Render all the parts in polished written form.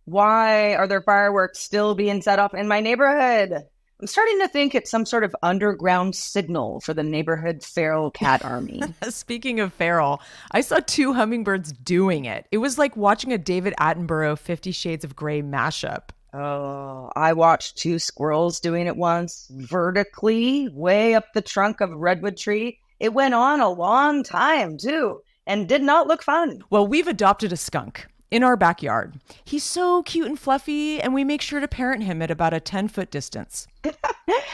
Why are there fireworks still being set off in my neighborhood? I'm starting to think it's some sort of underground signal for the neighborhood feral cat army. Speaking of feral, I saw two hummingbirds doing it. It was like watching a David Attenborough 50 Shades of Grey mashup. Oh, I watched two squirrels doing it once, vertically, way up the trunk of a redwood tree. It went on a long time, too, and did not look fun. Well, we've adopted a skunk in our backyard. He's so cute and fluffy, and we make sure to parent him at about a 10-foot distance.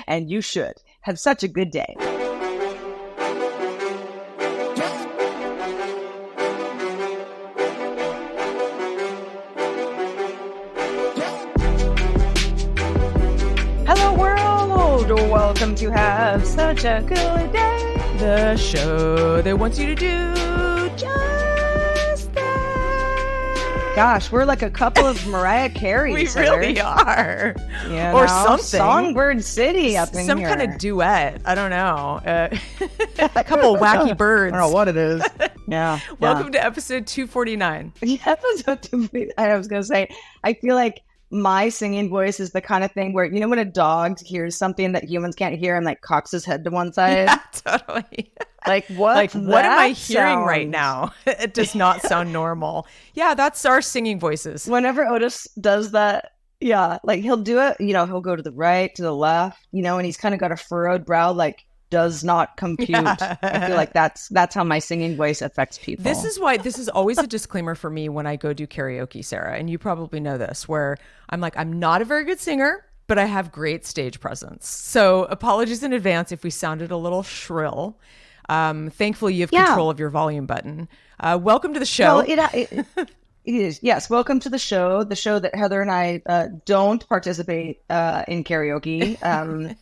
And you should. Have such a good day. Hello, world! Welcome to Have Such a Good Day. The show that wants you to do just that. Gosh, we're like a couple of Mariah Carey. We really are. Yeah, or something. Songbird City up in Some here. kind of duet. I don't know. A couple wacky birds. I don't know what it is. Yeah. Welcome to episode 249. Yeah, episode 249. I was going to say, I feel like my singing voice is the kind of thing where, you know, when a dog hears something that humans can't hear and like cocks his head to one side? Yeah, totally. Like, what? Like, what am I hearing sound? right now? It does not sound normal. Yeah, that's our singing voices. Whenever Otis does that, yeah, like he'll do it, you know, he'll go to the right, to the left, you know, and he's kind of got a furrowed brow, like, does not compute. Yeah. I feel like that's how my singing voice affects people. This is why this is always a disclaimer for me when I go do karaoke, Sarah, and you probably know this, where I'm like, I'm not a very good singer, but I have great stage presence. So apologies in advance if we sounded a little shrill. Thankfully, you have control of your volume button. Welcome to the show. Well, it is. Yes. Welcome to the show that Heather and I don't participate in karaoke.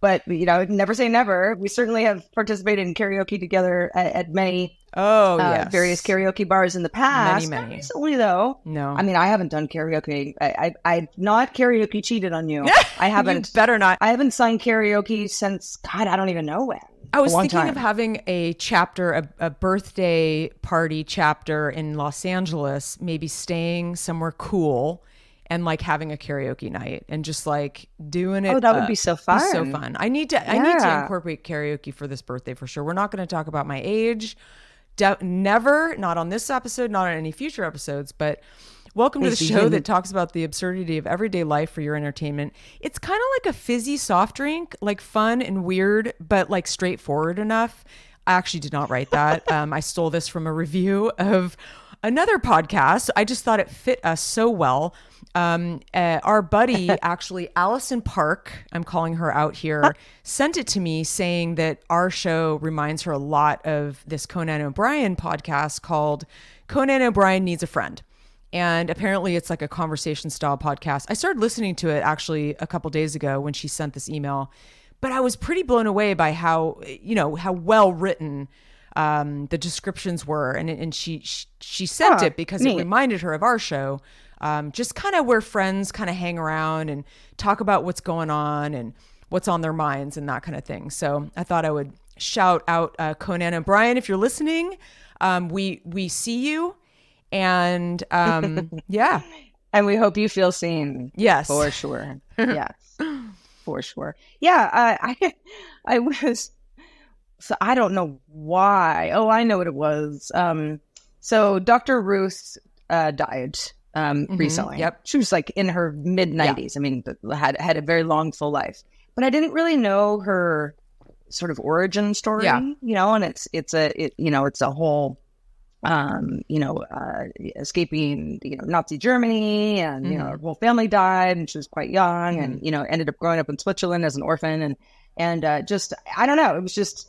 But, you know, never say never. We certainly have participated in karaoke together at many various karaoke bars in the past. Many. Not recently, though. No. I mean, I haven't done karaoke. I've not karaoke cheated on you. I haven't. You better not. I haven't sung karaoke since, God, I don't even know when. I was thinking of having a chapter, a birthday party chapter in Los Angeles, maybe staying somewhere cool and like having a karaoke night and just like doing it. Oh, that would be so fun. So fun. I need to incorporate karaoke for this birthday for sure. We're not going to talk about my age. Never, not on this episode, not on any future episodes, but welcome to the show that talks about the absurdity of everyday life for your entertainment. It's kind of like a fizzy soft drink, like fun and weird, but like straightforward enough. I actually did not write that. I stole this from a review of another podcast. I just thought it fit us so well. Our buddy, actually, Allison Park, I'm calling her out here, sent it to me saying that our show reminds her a lot of this Conan O'Brien podcast called Conan O'Brien Needs a Friend. And apparently it's like a conversation style podcast. I started listening to it actually a couple days ago when she sent this email, but I was pretty blown away by how well written the descriptions were. And she sent it because it reminded her of our show. Just kind of where friends kind of hang around and talk about what's going on and what's on their minds and that kind of thing. So I thought I would shout out Conan O'Brien. If you're listening, we see you. And yeah. And we hope you feel seen. Yes. For sure. Yes. For sure. Yeah. I was, so I don't know why. Oh, I know what it was. So Dr. Ruth died recently. Yep. She was like in her mid 90s. Yeah. I mean, had a very long, full life, but I didn't really know her sort of origin story, you know, and it's a whole, escaping, Nazi Germany, and, her whole family died and she was quite young and, ended up growing up in Switzerland as an orphan and just, I don't know. It was just,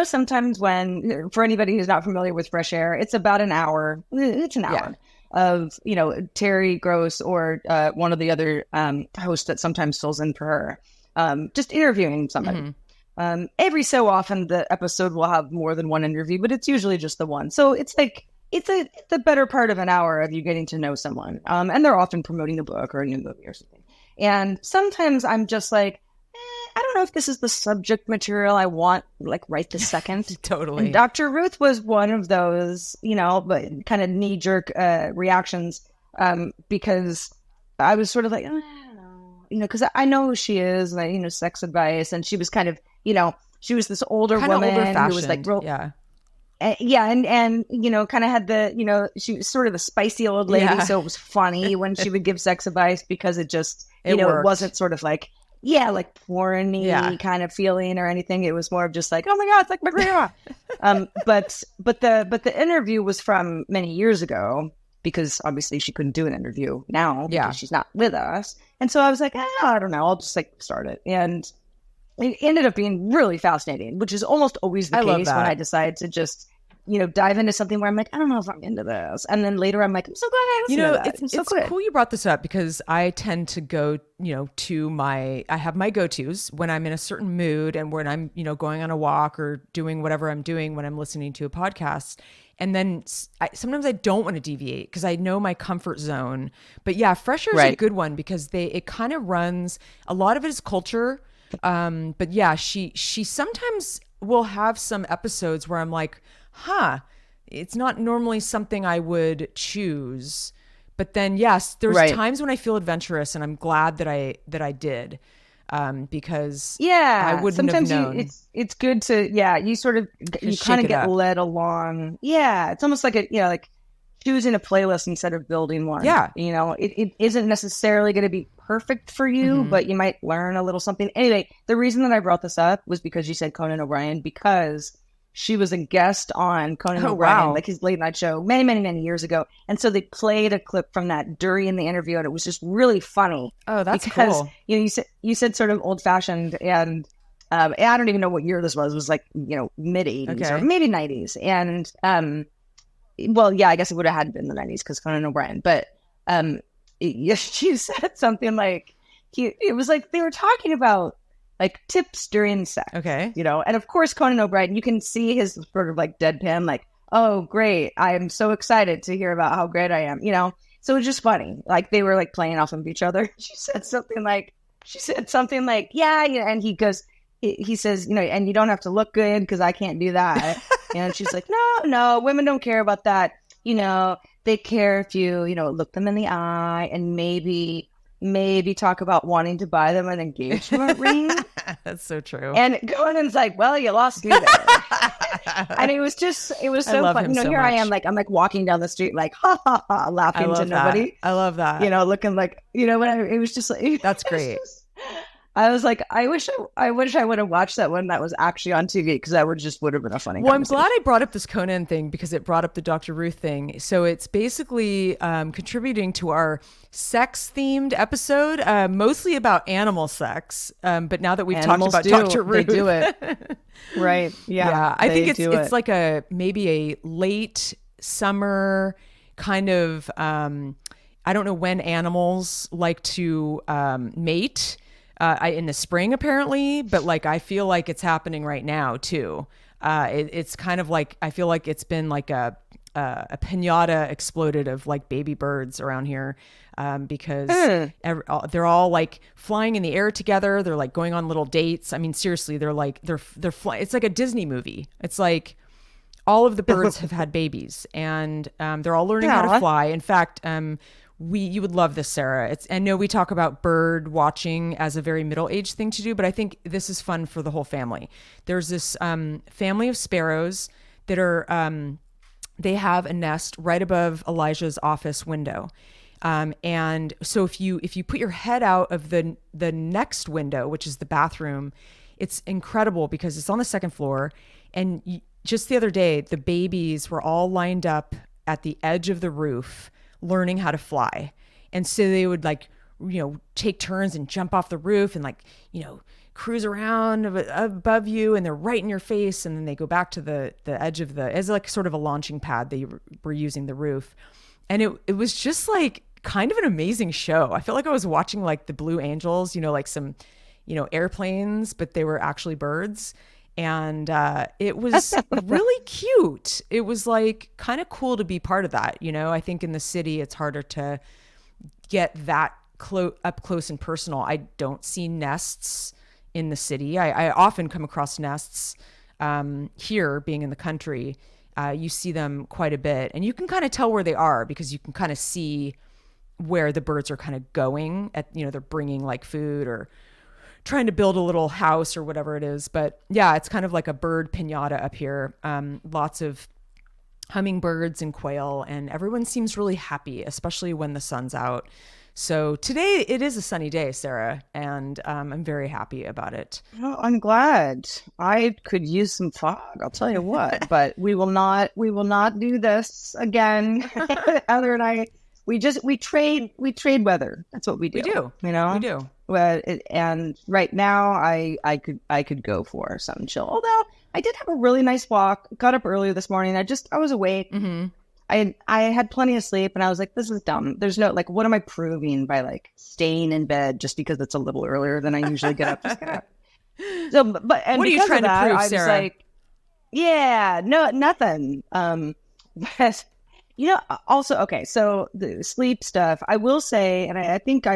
sometimes when, for anybody who's not familiar with Fresh Air, it's about an hour. It's an hour of, Terry Gross or one of the other hosts that sometimes fills in for her, just interviewing somebody. Every so often the episode will have more than one interview, but it's usually just the one. So it's like, it's the better part of an hour of you getting to know someone. And they're often promoting a book or a new movie or something. And sometimes I'm just like, I don't know if this is the subject material I want, like, right this second. Totally. And Dr. Ruth was one of those, but kind of knee-jerk reactions. because I was sort of like, I don't know, because I know who she is, and sex advice, and she was kind of, she was this older kind of woman older fashioned, who was like real, yeah. Yeah, and kind of had the, she was sort of the spicy old lady, so it was funny when she would give sex advice because it just, it wasn't sort of like, like porny kind of feeling or anything. It was more of just like, oh my God, it's like my grandma. But the interview was from many years ago because obviously she couldn't do an interview now because she's not with us. And so I was like, I don't know, I'll just like start it. And it ended up being really fascinating, which is almost always the case when I decide to just, dive into something where I'm like, I don't know if I'm into this. And then later I'm like, I'm so glad I listened to that. It's cool you brought this up because I tend to go, I have my go-tos when I'm in a certain mood and when I'm, going on a walk or doing whatever I'm doing when I'm listening to a podcast. And then sometimes I don't want to deviate because I know my comfort zone. But yeah, Fresh Air is a good one because it kind of runs, a lot of it is culture. But yeah, she sometimes will have some episodes where I'm like, it's not normally something I would choose. But then yes, there's times when I feel adventurous and I'm glad that I did. Because I wouldn't sometimes have known. It's good to, you sort of, you kind of get led along. Yeah. It's almost like like choosing a playlist instead of building one. Yeah. It isn't necessarily going to be perfect for you, but you might learn a little something. Anyway, the reason that I brought this up was because you said Conan O'Brien, because she was a guest on Conan O'Brien, like his late night show many, many, many years ago. And so they played a clip from that during the interview, and it was just really funny. Oh, that's cool. You said sort of old fashioned, and I don't even know what year this was. It was like, mid 80s or maybe 90s. And well, yeah, I guess it would have had been the 90s because Conan O'Brien. But she said something like, it was like they were talking about like tips during sex. Okay. And of course, Conan O'Brien, you can see his sort of like deadpan, like, oh, great. I am so excited to hear about how great I am, So it was just funny. Like they were like playing off of each other. She said something like, yeah. And he goes, he says, and you don't have to look good because I can't do that. And she's like, no, women don't care about that. They care if you, look them in the eye and maybe talk about wanting to buy them an engagement ring. That's so true. And Conan's like, well, you lost me there. And it was so fun. Here I am, like, I'm like walking down the street, like, ha ha ha, laughing to nobody. I love that. Looking like, whatever. It was just like, that's great. I was like, I wish I would have watched that one that was actually on TV because that would have been a funny. Well, I'm glad I brought up this Conan thing because it brought up the Dr. Ruth thing. So it's basically contributing to our sex-themed episode, mostly about animal sex. But now that we've talked about Dr. Ruth, they do it. Right? Yeah. I think it's like maybe a late summer kind of. I don't know when animals like to mate. In the spring apparently, but like I feel like it's happening right now too. It's kind of like I feel like it's been like a piñata exploded of like baby birds around here because they're all like flying in the air together. They're like going on little dates. I mean, seriously, they're flying. It's like a Disney movie. It's like all of the birds have had babies and they're all learning how to fly. In fact, you would love this, Sarah. I know we talk about bird watching as a very middle-aged thing to do, but I think this is fun for the whole family. There's this family of sparrows that are, they have a nest right above Elijah's office window. And so if you put your head out of the next window, which is the bathroom, it's incredible because it's on the second floor. And just the other day, the babies were all lined up at the edge of the roof learning how to fly. And so they would like, take turns and jump off the roof and like, cruise around above you and they're right in your face. And then they go back to the edge of as like sort of a launching pad. They were using the roof. And it was just like kind of an amazing show. I felt like I was watching like the Blue Angels, like some, airplanes, but they were actually birds. And it was really cute. It was like kind of cool to be part of that. I think in the city, it's harder to get that up close and personal. I don't see nests in the city. I often come across nests here, being in the country. You see them quite a bit. And you can kind of tell where they are because you can kind of see where the birds are kind of going at, they're bringing like food or trying to build a little house or whatever it is. But yeah, it's kind of like a bird piñata up here. Lots of hummingbirds and quail, and everyone seems really happy, especially when the sun's out. So today it is a sunny day, Sarah, and I'm very happy about it. Oh, I'm glad. I could use some fog, I'll tell you what, but we will not do this again. Heather and I, we trade weather. That's what we do. We do. Well, and right now I could go for something chill. Although I did have a really nice walk, got up earlier this morning. I was awake. Mm-hmm. I had plenty of sleep, and I was like, this is dumb. There's no, like, what am I proving by, like, staying in bed just because it's a little earlier than I usually get up? Just get up. So, but, and what are you trying to prove, Sarah? I was like, yeah, no, nothing. But, also, okay, so the sleep stuff, I will say, and I think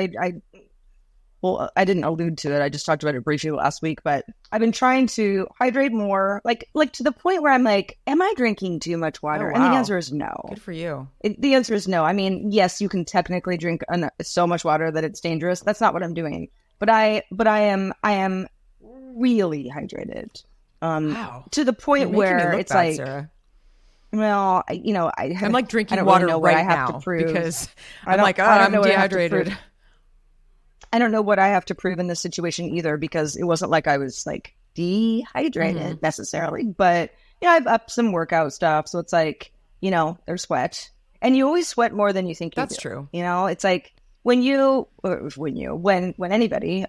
well, I didn't allude to it. I just talked about it briefly last week, but I've been trying to hydrate more, like to the point where I'm like, am I drinking too much water? Oh, wow. And the answer is no. Good for you. The answer is no. I mean, yes, you can technically drink so much water that it's dangerous. That's not what I'm doing. But I am really hydrated. Wow. To the point where it's bad, like, Sarah. Well, I'm like drinking really water know what right I have now to prove. because I'm like, I'm dehydrated. I don't know what I have to prove in this situation either, because it wasn't like I was like dehydrated necessarily, but I've upped some workout stuff. So it's like, there's sweat, and you always sweat more than you think you do. That's true. It's like when anybody,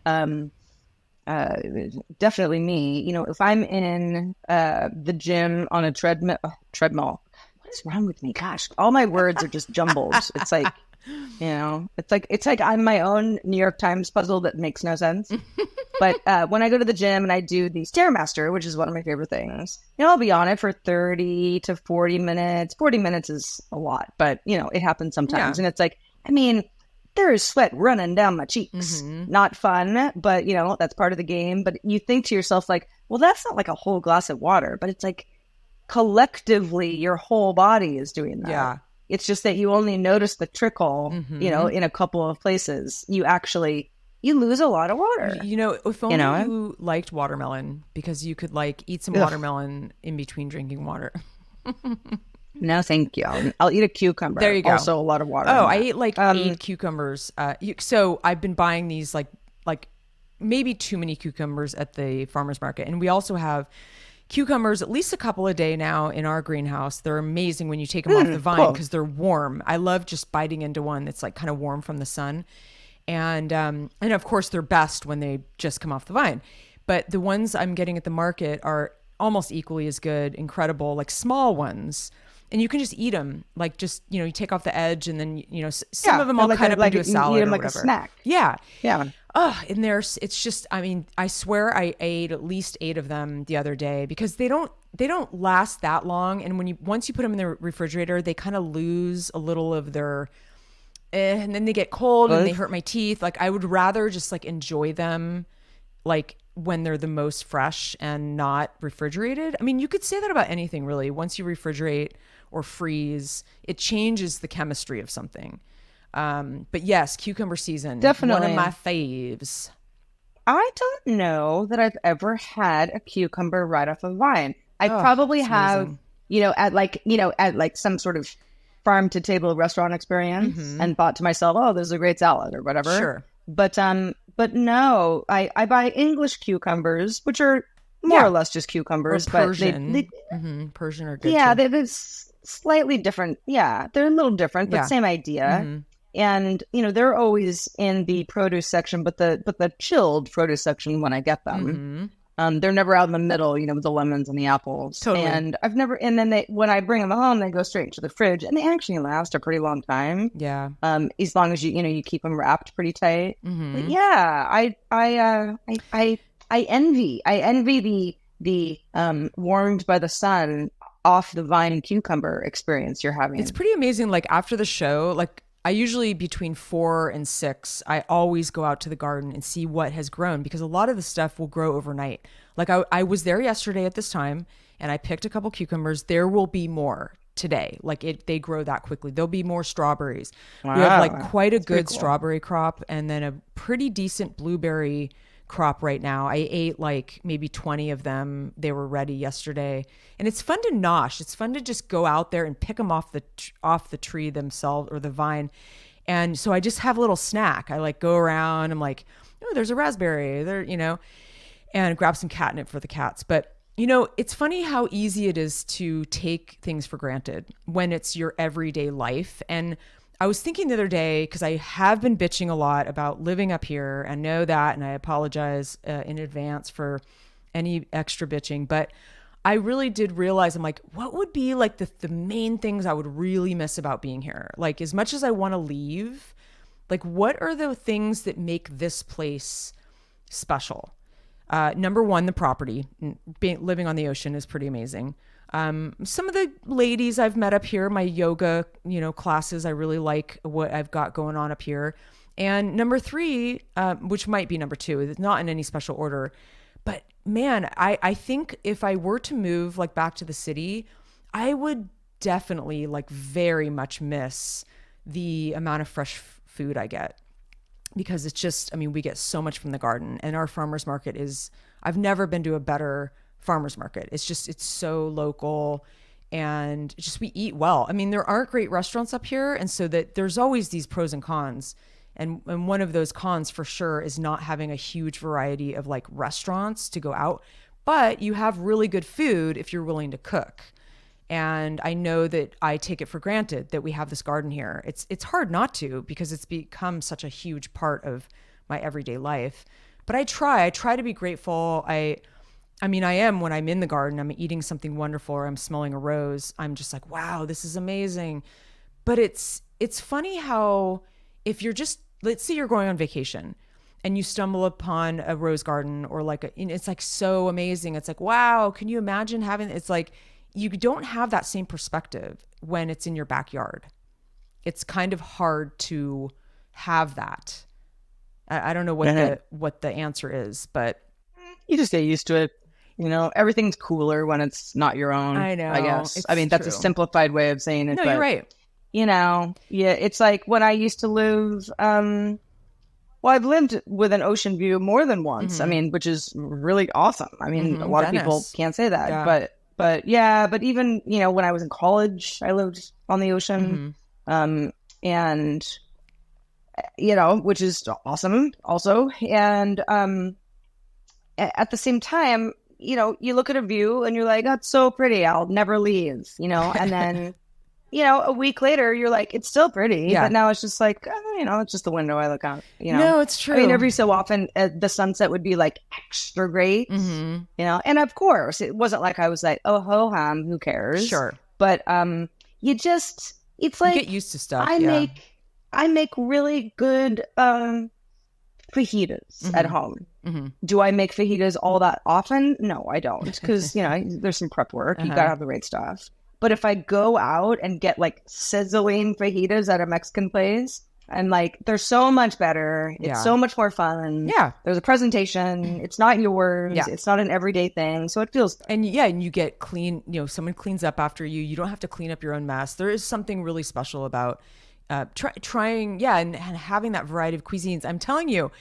definitely me, if I'm in the gym on a treadmill, what is wrong with me? Gosh, all my words are just jumbled. It's like, it's like I'm my own New York Times puzzle that makes no sense. But when I go to the gym and I do the Stairmaster, which is one of my favorite things, I'll be on it for 30 to 40 minutes. 40 minutes is a lot, but it happens sometimes. Yeah. And it's like, I mean, there is sweat running down my cheeks. Mm-hmm. Not fun, but that's part of the game. But you think to yourself like, well, that's not like a whole glass of water, but it's like collectively your whole body is doing that. Yeah. It's just that you only notice the trickle, in a couple of places. You lose a lot of water. If only you liked watermelon, because you could eat some watermelon in between drinking water. No, thank you. I'll eat a cucumber. There you go. Also a lot of water. Oh, I ate 8 cucumbers. So I've been buying these like maybe too many cucumbers at the farmer's market. And we also have cucumbers at least a couple a day now in our greenhouse. They're amazing when you take them off the vine because they're warm. I love just biting into one that's like kind of warm from the sun. And of course they're best when they just come off the vine. But the ones I'm getting at the market are almost equally as good, incredible, like small ones. And you can just eat them, like just, you take off the edge, and then, some of them I'll cut up into a salad or whatever. A snack. Yeah. Yeah. Oh, and it's just, I mean, I swear I ate at least 8 of them the other day, because they don't last that long. And once you put them in the refrigerator, they kind of lose a little of their, and then they get cold and they hurt my teeth. Like, I would rather just enjoy them when they're the most fresh and not refrigerated. I mean, you could say that about anything really. Once you refrigerate or freeze, it changes the chemistry of something. But yes, cucumber season, definitely one of my faves. I don't know that I've ever had a cucumber right off a vine. I probably have, at some sort of farm to table restaurant experience, and thought to myself, oh, this is a great salad or whatever. Sure. But no, I buy English cucumbers, which are more or less just cucumbers, or Persian. But Persian are good. Yeah, too. they're slightly different. Yeah, they're a little different, but same idea. And they're always in the produce section, but the chilled produce section when I get them. They're never out in the middle, with the lemons and the apples. Totally. And and then when I bring them home, they go straight into the fridge, and they actually last a pretty long time. Yeah. As long as you keep them wrapped pretty tight. But yeah, I envy the warmed by the sun off the vine cucumber experience you're having. It's pretty amazing. After the show, I usually between 4 and 6, I always go out to the garden and see what has grown, because a lot of the stuff will grow overnight. I was there yesterday at this time, and I picked a couple cucumbers. There will be more today. Like they grow that quickly. There'll be more strawberries. Wow. We have like quite a good cool. strawberry crop, and then a pretty decent blueberry crop right now. I ate like maybe 20 of them. They were ready yesterday, and it's fun to nosh. It's fun to just go out there and pick them off the tree themselves or the vine. And so I just have a little snack. I like go around. I'm like, oh, there's a raspberry there, and grab some catnip for the cats. But it's funny how easy it is to take things for granted when it's your everyday life. And I was thinking the other day, because I have been bitching a lot about living up here and know that, and I apologize in advance for any extra bitching, but I really did realize, I'm like, what would be like the main things I would really miss about being here? Like, as much as I want to leave, like, what are the things that make this place special? Number one, the property. Living on the ocean is pretty amazing. Some of the ladies I've met up here, my yoga, classes, I really like what I've got going on up here. And number three, which might be number two, it's not in any special order, but man, I think if I were to move like back to the city, I would definitely like very much miss the amount of fresh food I get, because it's just, we get so much from the garden, and our farmer's market I've never been to a better farmer's market. It's so local, and just, we eat well. There aren't great restaurants up here. And so that there's always these pros and cons. And one of those cons for sure is not having a huge variety of like restaurants to go out, but you have really good food if you're willing to cook. And I know that I take it for granted that we have this garden here. It's hard not to, because it's become such a huge part of my everyday life. But I try to be grateful. I am, when I'm in the garden, I'm eating something wonderful, or I'm smelling a rose, I'm just like, wow, this is amazing. But it's funny how, if you're just, let's say you're going on vacation and you stumble upon a rose garden, or like it's like so amazing. It's like, wow, can you imagine having, it's like, you don't have that same perspective when it's in your backyard. It's kind of hard to have that. I don't know what the answer is, but you just get used to it. Everything's cooler when it's not your own. I know. I guess. That's true. A simplified way of saying it. No, but, you're right. Yeah, it's like when I used to live. Well, I've lived with an ocean view more than once. Mm-hmm. Which is really awesome. A lot Venice. of people can't say that, but even when I was in college, I lived on the ocean, and which is awesome also. And at the same time, you look at a view and you're like, oh, it's so pretty, I'll never leave, and then a week later you're like, it's still pretty, but now it's just like, it's just the window I look out. No, it's true. Every so often the sunset would be like extra great, and of course it wasn't like I was like, oh ho hum, who cares? Sure. But it's like, you get used to stuff. I make really good fajitas at home. Do I make fajitas all that often? No, I don't, because there's some prep work. You gotta have the right stuff. But if I go out and get like sizzling fajitas at a Mexican place, I'm like, they're so much better. It's so much more fun. Yeah. There's a presentation. It's not yours. Yeah. It's not an everyday thing. So it feels... And you get clean, someone cleans up after you. You don't have to clean up your own mess. There is something really special about trying, and having that variety of cuisines. I'm telling you,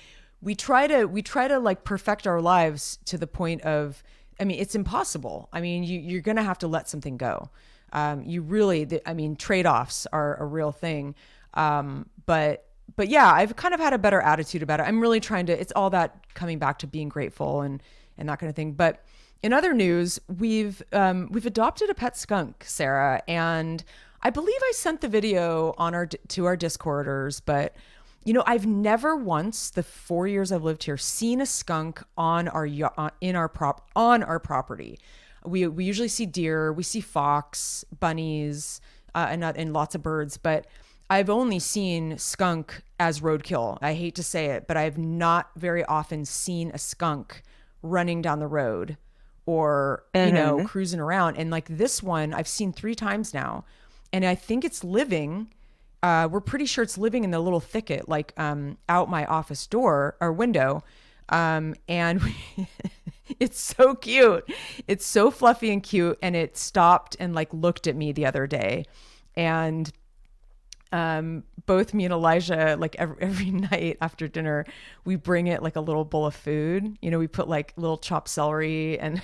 we try to like perfect our lives to the point of, it's impossible. You're going to have to let something go. You really, trade-offs are a real thing. But yeah, I've kind of had a better attitude about it. I'm really trying to, it's all that coming back to being grateful and that kind of thing. But in other news, we've adopted a pet skunk, Sarah, and I believe I sent the video to our Discorders, but I've never once, the 4 years I've lived here, seen a skunk on our property. We usually see deer, we see fox, bunnies, and lots of birds, but I've only seen skunk as roadkill. I hate to say it, but I've not very often seen a skunk running down the road or, cruising around. And like this one, I've seen 3 times now. And I think it's living. We're pretty sure it's living in the little thicket, like out my office door or window. And It's so cute. It's so fluffy and cute. And it stopped and like looked at me the other day. And both me and Elijah, like every night after dinner, we bring it like a little bowl of food. You know, we put like little chopped celery and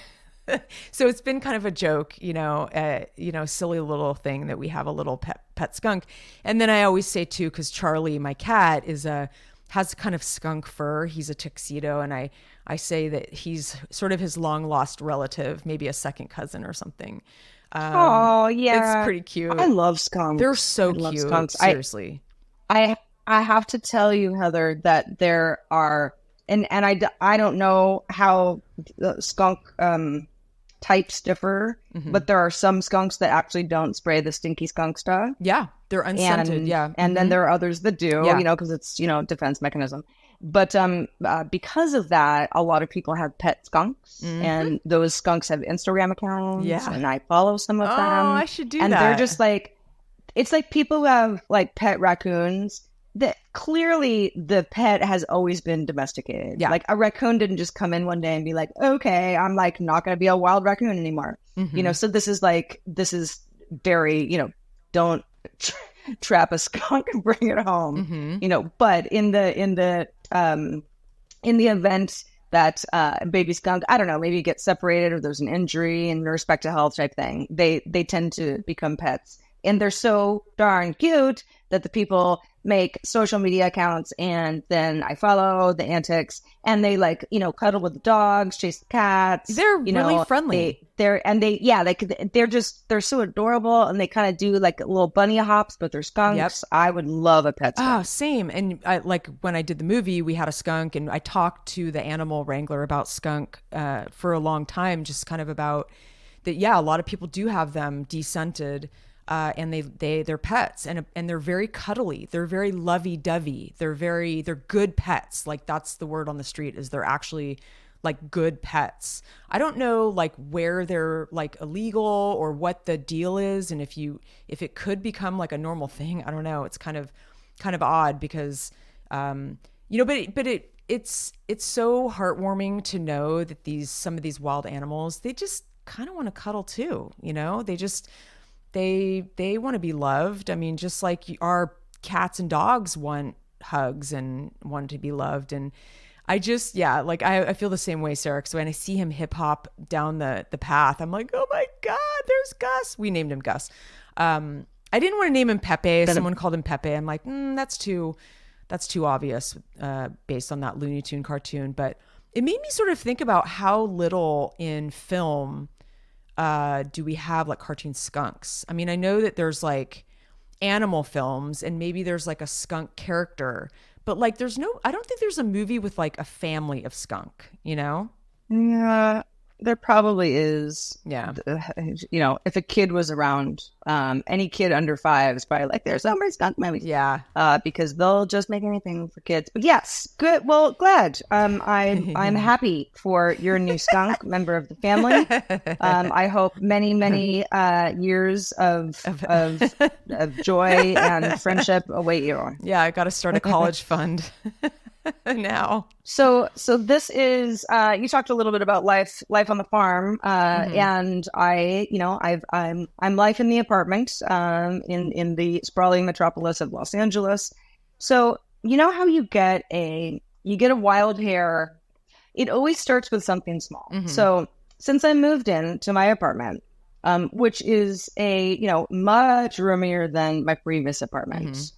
so it's been kind of a joke, silly little thing that we have a little pet skunk. And then I always say too, because Charlie, my cat, has kind of skunk fur. He's a tuxedo, and I say that he's sort of his long lost relative, maybe a second cousin or something. Oh yeah, it's pretty cute. I love skunks. They're so cute. Skunks. Seriously, I have to tell you, Heather, that there are, and I don't know how the skunk types differ, but there are some skunks that actually don't spray the stinky skunk stuff. Yeah, they're unscented. And then there are others that do, because it's defense mechanism. But because of that, a lot of people have pet skunks, and those skunks have Instagram accounts. Yeah, and I follow some of them. Oh, I should do that. And they're just like, it's like people who have like pet raccoons. That clearly the pet has always been domesticated. Yeah. Like a raccoon didn't just come in one day and be like, okay, I'm like not going to be a wild raccoon anymore. So this is very, don't trap a skunk and bring it home, but in the event that a baby skunk, I don't know, maybe get separated or there's an injury and respect to health type thing, they tend to become pets. And they're so darn cute that the people make social media accounts, and then I follow the antics, and they cuddle with the dogs, chase the cats. They're really friendly. They're so adorable, and they kind of do like little bunny hops, but they're skunks. Yep. I would love a pet skunk. Oh, same. And I, like when I did the movie, we had a skunk, and I talked to the animal wrangler about skunk for a long time, just kind of about that. Yeah, a lot of people do have them descented. And they're pets, and they're very cuddly. They're very lovey-dovey. They're good pets. Like that's the word on the street, is they're actually like good pets. I don't know like where they're like illegal or what the deal is, and if it could become like a normal thing. I don't know. It's kind of odd because it's so heartwarming to know that some of these wild animals, they just kind of want to cuddle too. They want to be loved. I mean, just like our cats and dogs want hugs and want to be loved. And I just, I feel the same way, Sarah. So when I see him hip hop down the path, I'm like, oh my God, there's Gus. We named him Gus. I didn't want to name him Pepe. Someone called him Pepe. I'm like, that's too obvious based on that Looney Tune cartoon. But it made me sort of think about how little in film do we have like cartoon skunks. I mean, I know that there's like animal films and maybe there's like a skunk character, but like I don't think there's a movie with like a family of skunk, Yeah, there probably is. Yeah. If a kid was around, any kid under 5 is probably like, there's so many skunk movies. Yeah. Because they'll just make anything for kids. But yes, good. Well, glad. I'm happy for your new skunk member of the family. I hope many, many years of joy and friendship await you. Yeah, I got to start a college fund. Now. So this is you talked a little bit about life on the farm, and I'm life in the apartment in the sprawling metropolis of Los Angeles. So how you get a wild hair, it always starts with something small. So since I moved into my apartment, which is much roomier than my previous apartment.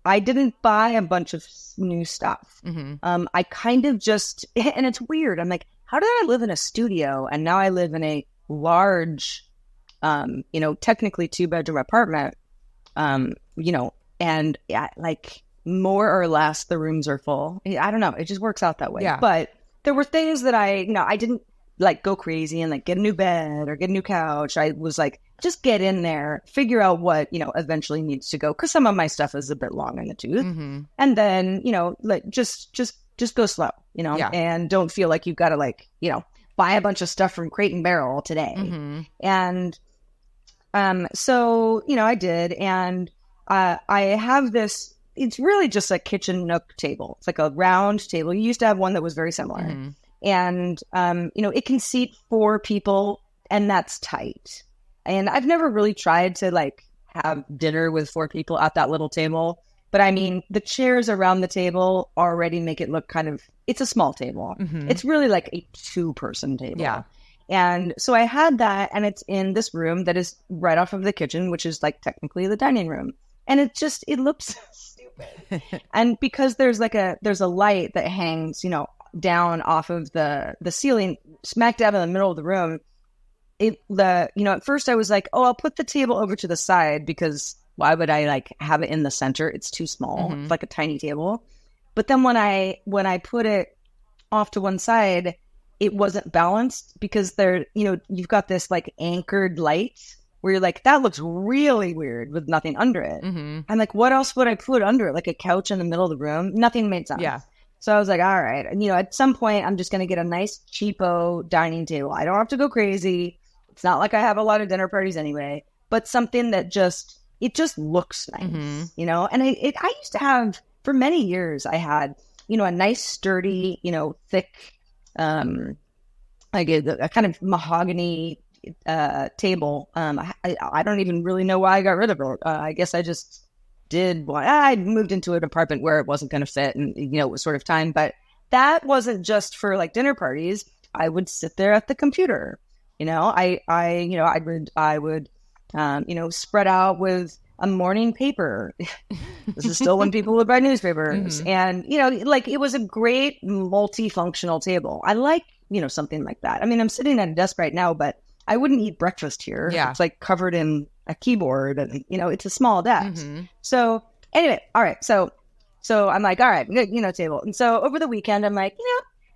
I didn't buy a bunch of new stuff. I kind of just, and it's weird. I'm like, how did I live in a studio and now I live in a large, technically 2-bedroom apartment, and like more or less the rooms are full. I don't know. It just works out that way. Yeah. But there were things that I didn't like go crazy and like get a new bed or get a new couch. I was like, just get in there, figure out what, eventually needs to go. Cause some of my stuff is a bit long in the tooth. And then, like just go slow, and don't feel like you've got to buy a bunch of stuff from Crate and Barrel today. And, so, I did. And, I have this, it's really just a kitchen nook table. It's like a round table. You used to have one that was very similar. And, it can seat 4 people, and that's tight. And I've never really tried to like have dinner with 4 people at that little table. But I mean, the chairs around the table already make it look it's a small table. It's really like a 2-person table. Yeah. And so I had that, and it's in this room that is right off of the kitchen, which is like technically the dining room. And it looks stupid. And because there's a light that hangs, down off of the ceiling, smack dab in the middle of the room. At first I was like, oh, I'll put the table over to the side, because why would I like have it in the center? It's too small. It's like a tiny table. But then when I put it off to one side, it wasn't balanced, because you've got this like anchored light where you're like, that looks really weird with nothing under it. I'm like, what else would I put under it? Like a couch in the middle of the room? Nothing made sense. Yeah. So I was like, all right. And, at some point I'm just going to get a nice cheapo dining table. I don't have to go crazy. It's not like I have a lot of dinner parties anyway, but something that it just looks nice, And I used to have, for many years, I had, a nice sturdy, thick, like a kind of mahogany table. I don't even really know why I got rid of it. I guess I just did. I moved into an apartment where it wasn't going to fit, and it was sort of time. But that wasn't just for like dinner parties. I would sit there at the computer. I would spread out with a morning paper. This is still when people would buy newspapers, and it was a great multifunctional table. I like something like that. I mean, I'm sitting at a desk right now, but I wouldn't eat breakfast here. Yeah. It's like covered in a keyboard, and it's a small desk. So anyway, all right. So I'm like, all right, table. And so over the weekend, I'm like,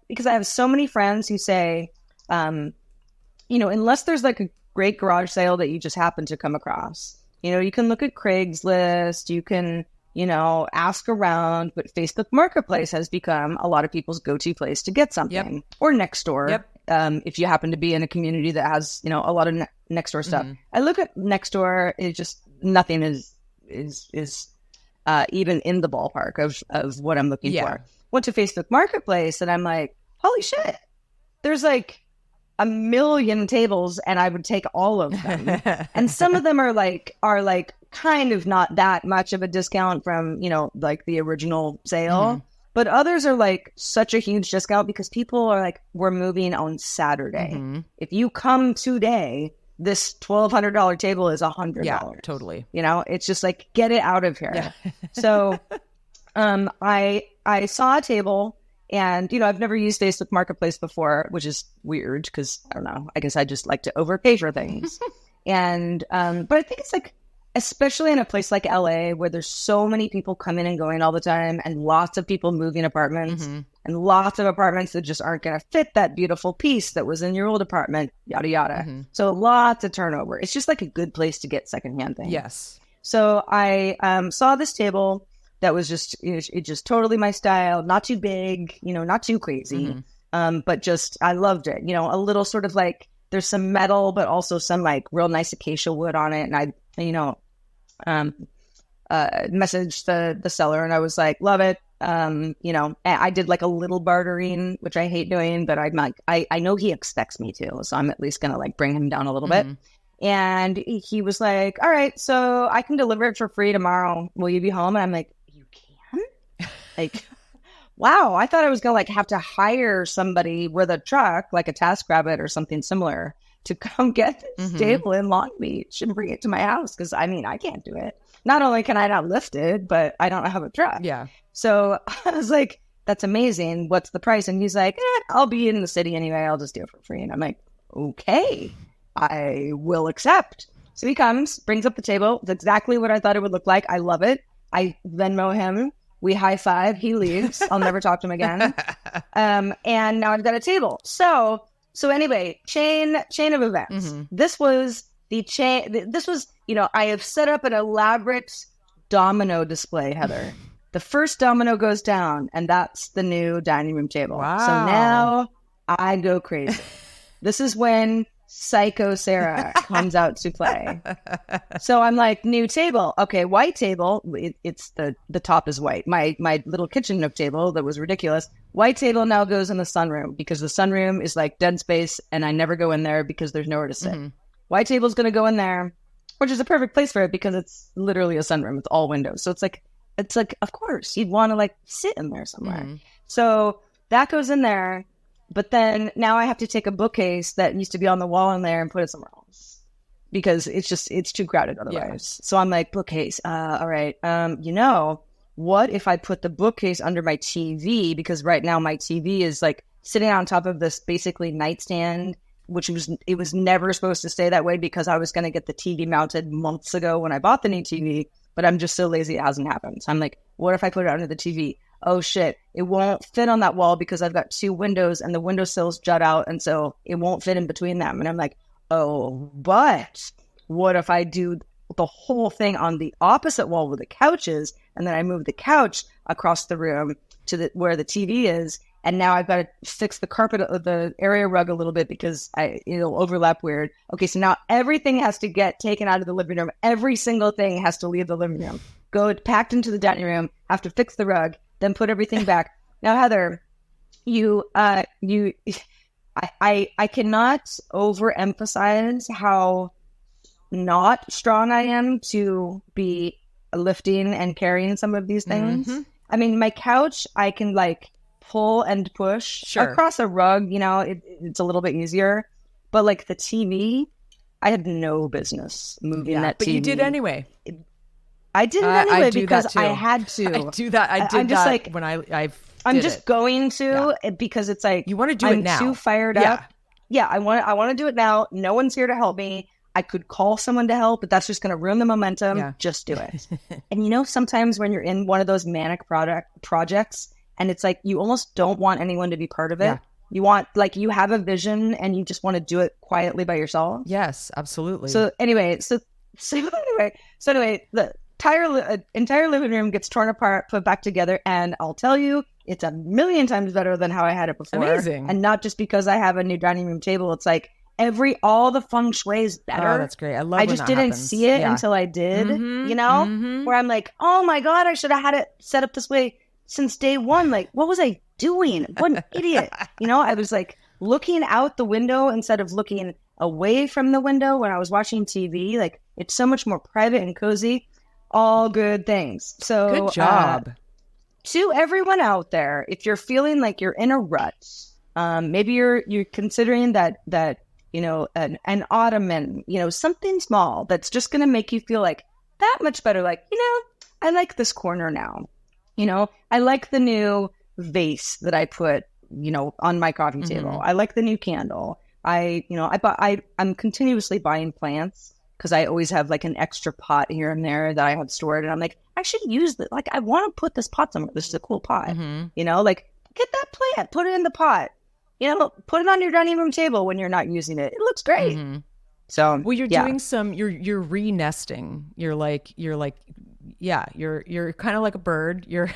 because I have so many friends who say, unless there's like a great garage sale that you just happen to come across, you can look at Craigslist, you can, ask around, but Facebook Marketplace has become a lot of people's go-to place to get something. Or Nextdoor. If you happen to be in a community that has, a lot of Nextdoor stuff. I look at Nextdoor, it's just nothing is even in the ballpark of what I'm looking for. Went to Facebook Marketplace, and I'm like, holy shit, there's like a million tables, and I would take all of them. And some of them are like kind of not that much of a discount from, like the original sale. But others are like such a huge discount, because people are like, we're moving on Saturday. If you come today, this $1,200 table is $100. Yeah, totally. It's just like, get it out of here. Yeah. So I saw a table, and, I've never used Facebook Marketplace before, which is weird because, I don't know, I guess I just like to overpay for things. And, but I think it's like, especially in a place like LA, where there's so many people coming and going all the time, and lots of people moving apartments, and lots of apartments that just aren't going to fit that beautiful piece that was in your old apartment, yada, yada. So lots of turnover. It's just like a good place to get secondhand things. Yes. So I saw this table that was just, it just totally my style, not too big, not too crazy, but just, I loved it. A little sort of like, there's some metal, but also some like real nice acacia wood on it. And I, messaged the seller, and I was like, love it. I did like a little bartering, which I hate doing, but I'm like, I know he expects me to, so I'm at least going to like bring him down a little bit. And he was like, all right, so I can deliver it for free tomorrow. Will you be home? And I'm like, you can? Like, wow, I thought I was going to like have to hire somebody with a truck, like a TaskRabbit or something similar, to come get this table in Long Beach and bring it to my house. Because I mean, I can't do it. Not only can I not lift it, but I don't have a truck. Yeah. So I was like, that's amazing. What's the price? And he's like, I'll be in the city anyway. I'll just do it for free. And I'm like, okay, I will accept. So he comes, brings up the table. It's exactly what I thought it would look like. I love it. I Venmo him. We high five. He leaves. I'll never talk to him again. And now I've got a table. So anyway, chain of events. This was the chain. This was, I have set up an elaborate domino display, Heather. The first domino goes down, and that's the new dining room table. Wow. So now I go crazy. This is when Psycho Sarah comes out to play. So I'm like, new table. Okay, white table. It's the top is white. My little kitchen nook table that was ridiculous. White table now goes in the sunroom because the sunroom is like dead space and I never go in there because there's nowhere to sit. Mm-hmm. White table's going to go in there, which is a perfect place for it because it's literally a sunroom. It's all windows. So it's like, of course, you'd want to like sit in there somewhere. Mm-hmm. So that goes in there. But then now I have to take a bookcase that used to be on the wall in there and put it somewhere else because it's too crowded otherwise. Yeah. So I'm like, bookcase. All right. What if I put the bookcase under my TV? Because right now my TV is like sitting on top of this basically nightstand, it was never supposed to stay that way because I was going to get the TV mounted months ago when I bought the new TV, but I'm just so lazy it hasn't happened. So I'm like, what if I put it under the TV? Oh shit, it won't fit on that wall because I've got two windows and the windowsills jut out and so it won't fit in between them. And I'm like, oh, but what if I do the whole thing on the opposite wall where the couch is and then I move the couch across the room to where the TV is and now I've got to fix the carpet, the area rug a little bit because it'll overlap weird. Okay, so now everything has to get taken out of the living room. Every single thing has to leave the living room. Go packed into the dining room, have to fix the rug, then put everything back. Now, Heather, I cannot overemphasize how not strong I am to be lifting and carrying some of these things. Mm-hmm. I mean, my couch, I can like pull and push across a rug, it's a little bit easier, but like the TV, I had no business moving that TV. But you did anyway. I did it anyway because I had to. I do that. I'm just like when I'm just going to because it's like you want to do it now. I'm too fired up. Yeah, I want to do it now. No one's here to help me. I could call someone to help, but that's just going to ruin the momentum. Yeah. Just do it. And sometimes when you're in one of those manic projects, and it's like you almost don't want anyone to be part of it. Yeah. You want you have a vision, and you just want to do it quietly by yourself. Yes, absolutely. So anyway, the entire living room gets torn apart, put back together, and I'll tell you, it's a million times better than how I had it before. Amazing. And not just because I have a new dining room table. It's like all the feng shui is better. Oh, that's great. I just didn't see it until I did, where I'm like, oh my God, I should have had it set up this way since day one. Like, what was I doing? What an idiot. I was like looking out the window instead of looking away from the window when I was watching TV. Like, it's so much more private and cozy. All good things. So good job. To everyone out there, if you're feeling like you're in a rut, maybe you're considering that an ottoman, something small that's just going to make you feel like that much better. Like, I like this corner now. I like the new vase that I put, on my coffee table. I like the new candle. I'm continuously buying plants because I always have like an extra pot here and there that I have stored. And I'm like, I should use this. Like, I want to put this pot somewhere. This is a cool pot. Like, get that plant, put it in the pot. Put it on your dining room table when you're not using it. It looks great. Mm-hmm. So, well, you're doing you're re-nesting. You're kind of like a bird. You're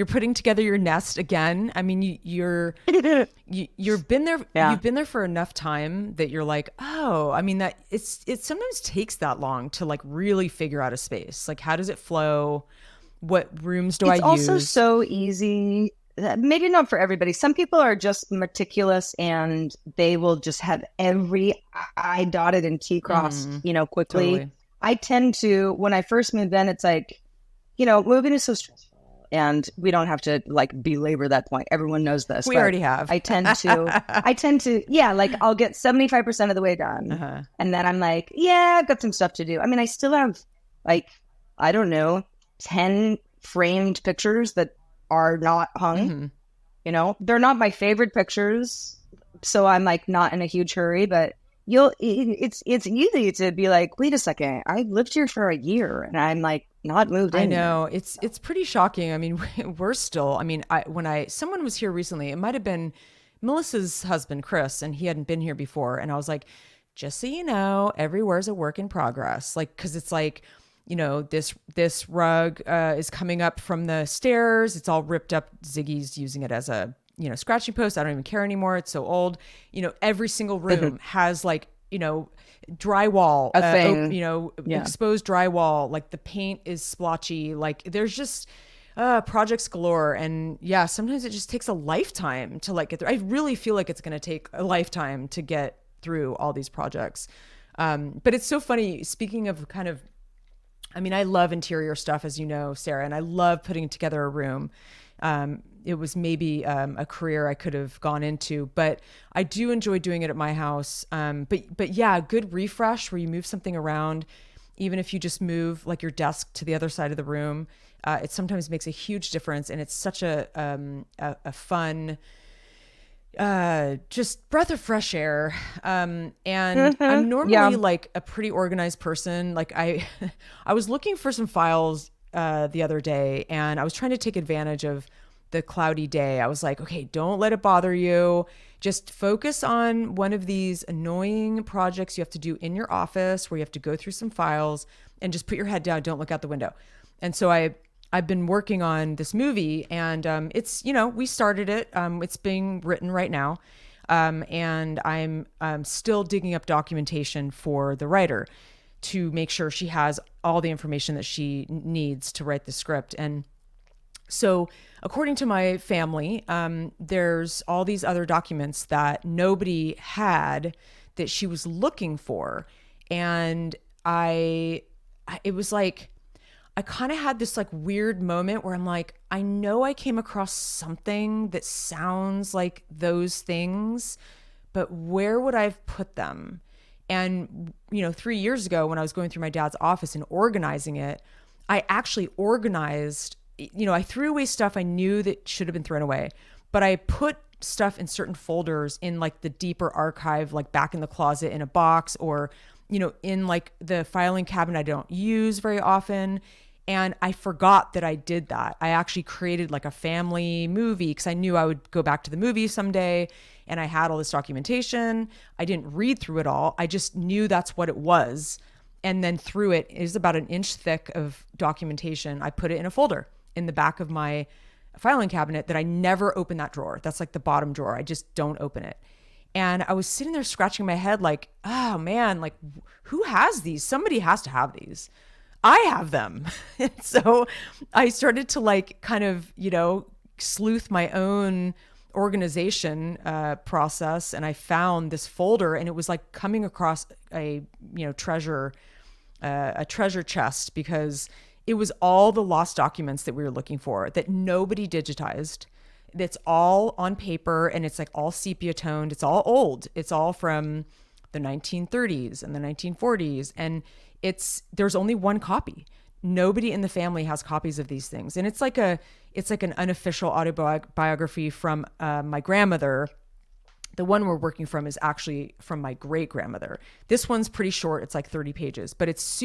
putting together your nest again. I mean, you've been there. Yeah. You've been there for enough time that you're like, oh, I mean, that it sometimes takes that long to like really figure out a space. Like, how does it flow? What rooms do I use? It's also so easy. Maybe not for everybody. Some people are just meticulous and they will just have every I dotted and T crossed, quickly. Totally. I tend to, when I first moved in, it's like, moving is so stressful and we don't have to like belabor that point. Everyone knows this. We already have. I tend to, like I'll get 75% of the way done. Uh-huh. And then I'm like, I've got some stuff to do. I mean, I still have like, I don't know, 10 framed pictures that are not hung. Mm-hmm. They're not my favorite pictures. So I'm like not in a huge hurry, but it's easy to be like, wait a second, I lived here for a year and I'm like not moved in. I know it's pretty shocking. I mean, we're still, I mean, someone was here recently, it might've been Melissa's husband, Chris, and he hadn't been here before. And I was like, just so you know, everywhere's a work in progress. Like, cause it's like, this rug is coming up from the stairs. It's all ripped up. Ziggy's using it as a, scratching post. I don't even care anymore. It's so old. Every single room has like drywall, A thing. exposed drywall, like the paint is splotchy, like there's just projects galore. And yeah, sometimes it just takes a lifetime to like get through. I really feel like it's going to take a lifetime to get through all these projects. But it's so funny, speaking of kind of, I mean, I love interior stuff, as you know, Sarah, and I love putting together a room. It was maybe a career I could have gone into, but I do enjoy doing it at my house. But yeah, a good refresh where you move something around, even if you just move like your desk to the other side of the room, it sometimes makes a huge difference, and it's such a fun, just breath of fresh air. And I'm normally like a pretty organized person. Like I was looking for some files the other day, and I was trying to take advantage of the cloudy day. I was like, okay, don't let it bother you. Just focus on one of these annoying projects you have to do in your office where you have to go through some files, and just put your head down. Don't look out the window. And so I've been working on this movie, and it's, we started it. It's being written right now. And I'm still digging up documentation for the writer to make sure she has all the information that she needs to write the script. And so according to my family, there's all these other documents that nobody had that she was looking for. And it was like, I kind of had this like weird moment where I'm like, I know I came across something that sounds like those things, but where would I have put them? And, 3 years ago when I was going through my dad's office and organizing it, I actually organized, I threw away stuff I knew that should have been thrown away, but I put stuff in certain folders in like the deeper archive, like back in the closet in a box, or, in like the filing cabinet I don't use very often. And I forgot that I did that. I actually created like a family movie because I knew I would go back to the movie someday, and I had all this documentation. I didn't read through it all. I just knew that's what it was. And then through it is about an inch thick of documentation. I put it in a folder in the back of my filing cabinet that I never open that drawer. That's like the bottom drawer. I just don't open it. And I was sitting there scratching my head like, oh man, like who has these? Somebody has to have these. I have them. And so I started to like kind of, sleuth my own organization process. And I found this folder, and it was like coming across a treasure chest, because it was all the lost documents that we were looking for that nobody digitized. It's all on paper, and it's like all sepia toned. It's all old. It's all from the 1930s and the 1940s. And there's only one copy. Nobody in the family has copies of these things. And it's like an unofficial autobiography from my grandmother. The one we're working from is actually from my great grandmother. This one's pretty short. It's like 30 pages, but it's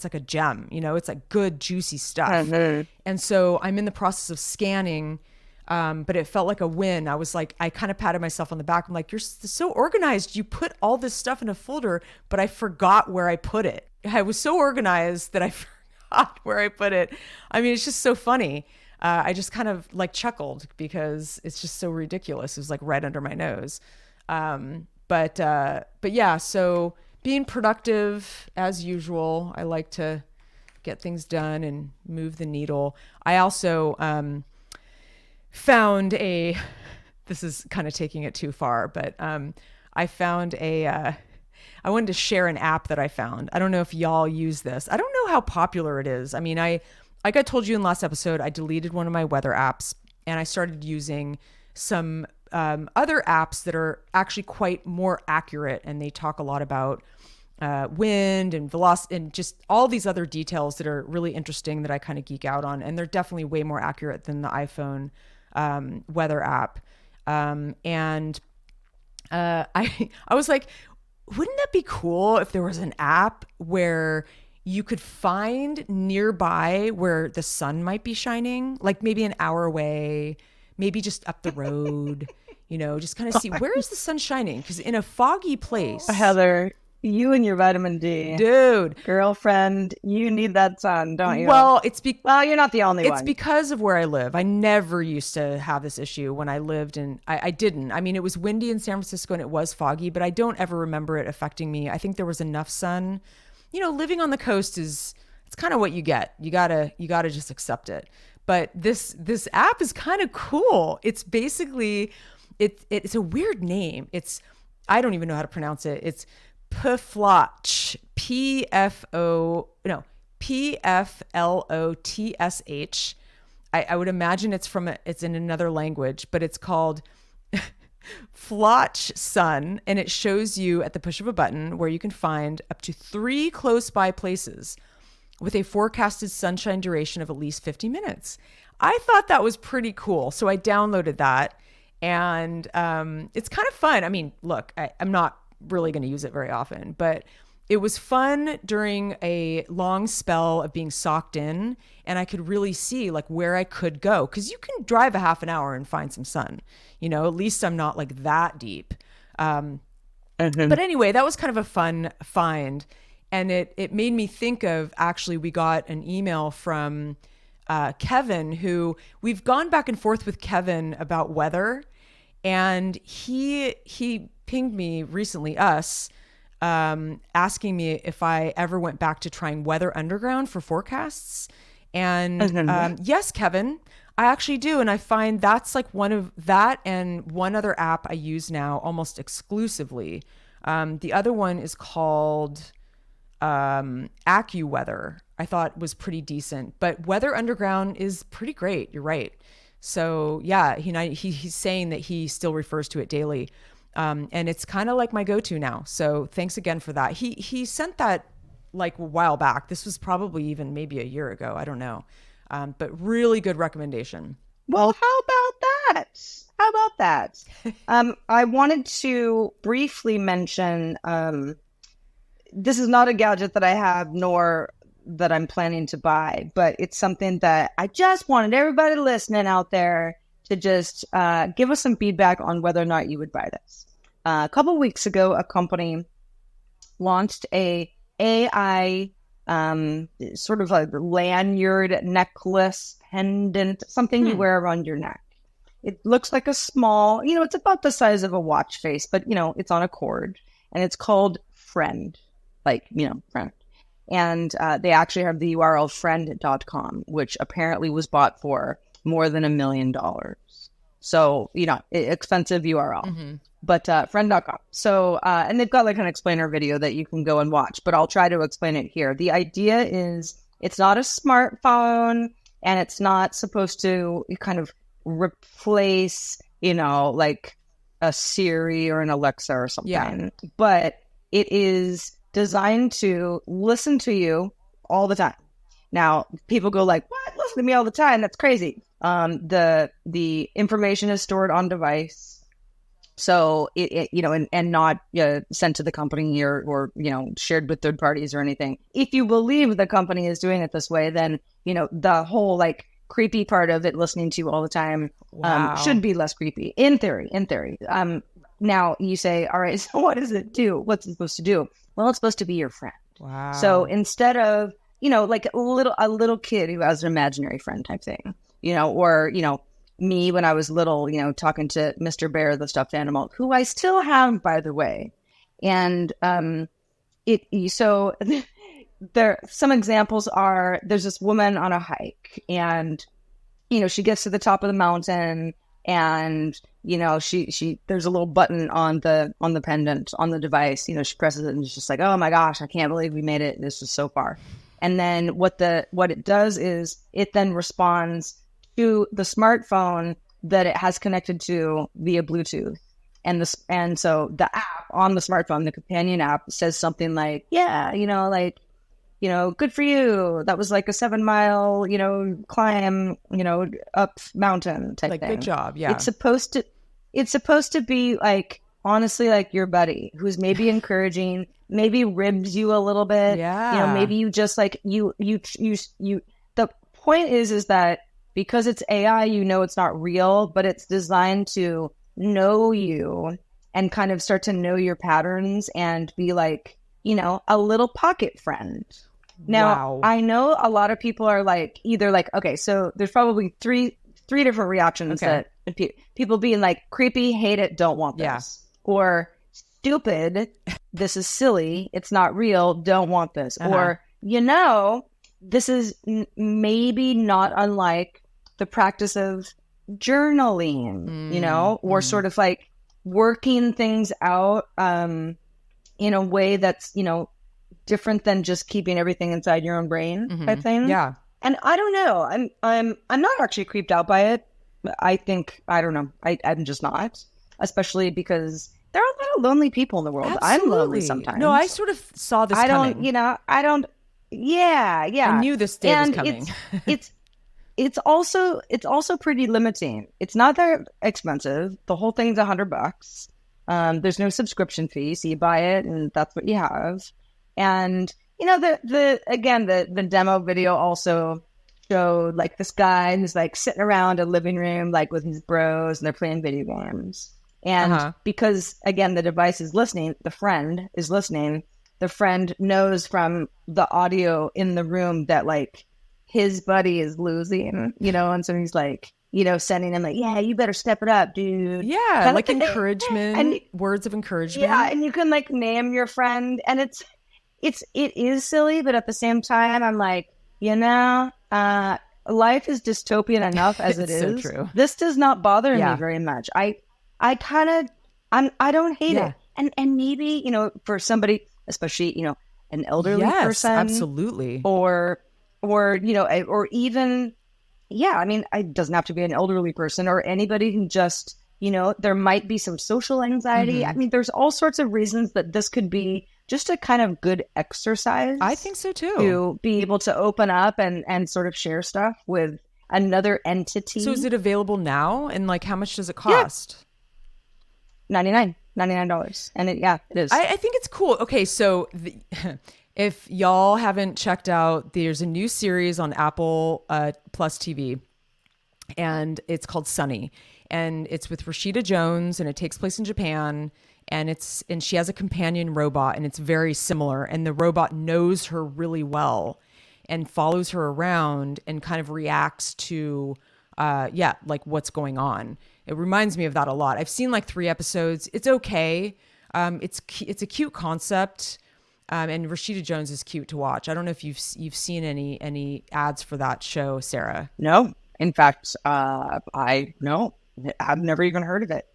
like a gem, it's like good, juicy stuff. Mm-hmm. And so I'm in the process of scanning, but it felt like a win. I was like, I kind of patted myself on the back. I'm like, you're so organized. You put all this stuff in a folder, but I forgot where I put it. I was so organized that I forgot where I put it. I mean, it's just so funny. I just kind of like chuckled because it's just so ridiculous. It was like right under my nose. But yeah, so being productive as usual. I like to get things done and move the needle. I also found this is kind of taking it too far, but I found I wanted to share an app that I found. I don't know if y'all use this. I don't know how popular it is. I mean, like I told you in the last episode, I deleted one of my weather apps, and I started using some other apps that are actually quite more accurate, and they talk a lot about wind and velocity and just all these other details that are really interesting that I kind of geek out on. And they're definitely way more accurate than the iPhone weather app. I was like, wouldn't that be cool if there was an app where you could find nearby where the sun might be shining, like maybe an hour away, maybe just up the road, just kind of see where is the sun shining? Because in a foggy place, Heather, You and your vitamin D. Dude. Girlfriend, you need that sun, don't you? Well, well, you're not the only one. It's because of where I live. I never used to have this issue when I lived in, I didn't. I mean, it was windy in San Francisco and it was foggy, but I don't ever remember it affecting me. I think there was enough sun. You know, living on the coast it's kind of what you get. You gotta just accept it. But this app is kind of cool. It's basically, it's a weird name. I don't even know how to pronounce it. It's Pflotsh, Pflotsh. I would imagine it's in another language, but it's called Flotch Sun, and it shows you at the push of a button where you can find up to 3 close by places with a forecasted sunshine duration of at least 50 minutes. I thought that was pretty cool, so I downloaded that, and it's kind of fun. I mean, look, I'm not really going to use it very often, but it was fun during a long spell of being socked in, and I could really see like where I could go, because you can drive a half an hour and find some sun, you know. At least I'm not like that deep. But anyway, that was kind of a fun find, and it made me think of, actually, we got an email from Kevin, who we've gone back and forth with Kevin about weather, and he pinged me recently, asking me if I ever went back to trying Weather Underground for forecasts. And yes, Kevin, I actually do. And I find that's like one of that and one other app I use now almost exclusively. The other one is called AccuWeather. I thought was pretty decent, but Weather Underground is pretty great. You're right. So yeah, he's saying that he still refers to it daily. And it's kind of like my go-to now. So thanks again for that. He sent that like a while back. This was probably even maybe a year ago. I don't know. But really good recommendation. Well, how about that? I wanted to briefly mention, this is not a gadget that I have, nor that I'm planning to buy, but it's something that I just wanted everybody listening out there to just give us some feedback on whether or not you would buy this. A couple of weeks ago, a company launched a AI sort of a lanyard, necklace, pendant, something you wear around your neck. It looks like a small, it's about the size of a watch face, but, it's on a cord, and it's called Friend, friend. And they actually have the URL friend.com, which apparently was bought for more than $1 million. So, expensive URL, but friend.com. So, and they've got like an explainer video that you can go and watch, but I'll try to explain it here. The idea is it's not a smartphone, and it's not supposed to kind of replace, like a Siri or an Alexa or something, but it is designed to listen to you all the time. Now, people go like, what? Listen to me all the time? That's crazy. The information is stored on device. So it and not sent to the company or shared with third parties or anything. If you believe the company is doing it this way, then, the whole like creepy part of it listening to you all the time should be less creepy in theory. Now you say, all right, so what does it do? What's it supposed to do? Well, it's supposed to be your friend. Wow. So instead of, like a little kid who has an imaginary friend type thing, or, me when I was little, talking to Mr. Bear, the stuffed animal, who I still have, by the way. And so there, some examples are, there's this woman on a hike, and, she gets to the top of the mountain, and, she there's a little button on the pendant on the device, she presses it and it's just like, oh my gosh, I can't believe we made it. This is so far. And then what it does is it then responds to the smartphone that it has connected to via Bluetooth. And so the app on the smartphone, the companion app, says something like, yeah, good for you. That was like a 7-mile, climb, up mountain type like, thing. Good job. Yeah. It's supposed to be like, honestly, like your buddy who's maybe encouraging, maybe ribs you a little bit. Yeah. Maybe you just like, the point is that because it's AI, it's not real, but it's designed to know you and kind of start to know your patterns and be like, a little pocket friend. Now, wow. I know a lot of people are like, either like, okay, so there's probably three different reactions that people being like, creepy, hate it, don't want this. Or stupid, this is silly, it's not real, don't want this. Or, this is maybe not unlike the practice of journaling, or sort of like working things out in a way that's, different than just keeping everything inside your own brain type thing. Yeah. And I don't know. I'm not actually creeped out by it. I think, I don't know. I'm just not, especially because there are a lot of lonely people in the world. Absolutely. I'm lonely sometimes. No, I sort of saw this coming. Yeah. I knew this day was coming. It's also pretty limiting. It's not that expensive. The whole thing's $100. There's no subscription fee, so you buy it and that's what you have. And the demo video also showed like this guy who's like sitting around a living room like with his bros and they're playing video games. And because again the device is listening, the friend is listening. The friend knows from the audio in the room that like his buddy is losing, and so he's like, sending him like, yeah, you better step it up, dude. Yeah, kind like encouragement and words of encouragement. Yeah, and you can like name your friend, and it is silly, but at the same time, I'm like, life is dystopian enough as it is. So true. This does not bother me very much. I don't hate it, and maybe for somebody, especially an elderly person, absolutely, or even. Yeah, I mean, it doesn't have to be an elderly person or anybody who just, there might be some social anxiety. I mean, there's all sorts of reasons that this could be just a kind of good exercise. I think so too. To be able to open up and sort of share stuff with another entity. So is it available now? And like, how much does it cost? Yeah. $99. And it is. I think it's cool. Okay, so if y'all haven't checked out, there's a new series on Apple Plus TV, and it's called Sunny, and it's with Rashida Jones, and it takes place in Japan, and she has a companion robot, and it's very similar, and the robot knows her really well and follows her around and kind of reacts to like what's going on. It reminds me of that a lot. I've seen like 3 episodes. It's okay. It's a cute concept. And Rashida Jones is cute to watch. I don't know if you've seen any ads for that show, Sarah. No, in fact, I've never even heard of it.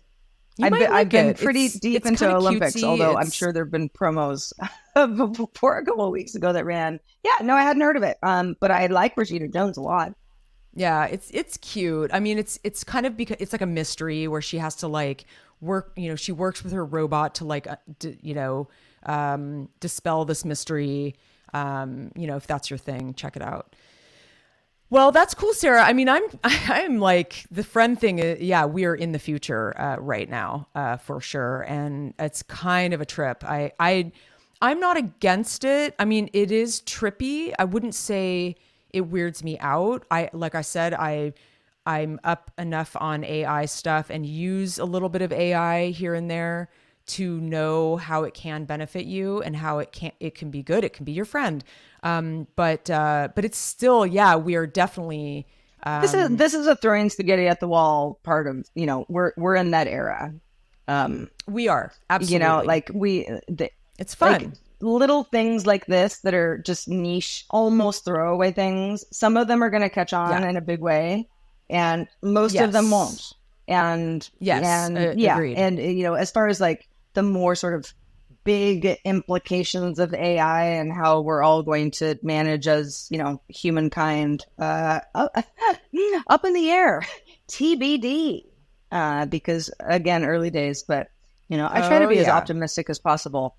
I've been pretty deep into Olympics, although I'm sure there've been promos before a couple of weeks ago that ran. Yeah, no, I hadn't heard of it. But I like Rashida Jones a lot. Yeah, it's cute. I mean, it's kind of because it's like a mystery where she has to like work. She works with her robot to like dispel this mystery. If that's your thing, check it out. Well, that's cool, Sarah. I mean, I'm like the friend thing. We are in the future right now, for sure, and it's kind of a trip. I'm not against it. I mean, it is trippy. I wouldn't say it weirds me out. Like I said, I'm up enough on AI stuff and use a little bit of AI here and there to know how it can benefit you and how it can be good. It can be your friend. But it's still, we are definitely, this is a throwing spaghetti at the wall part of, we're in that era. We are absolutely, it's fun. Like, little things like this that are just niche, almost throwaway things. Some of them are going to catch on in a big way, and most of them won't. And agreed. And as far as like the more sort of big implications of AI and how we're all going to manage as humankind, up in the air, TBD. Because again, early days, but I try to be as optimistic as possible.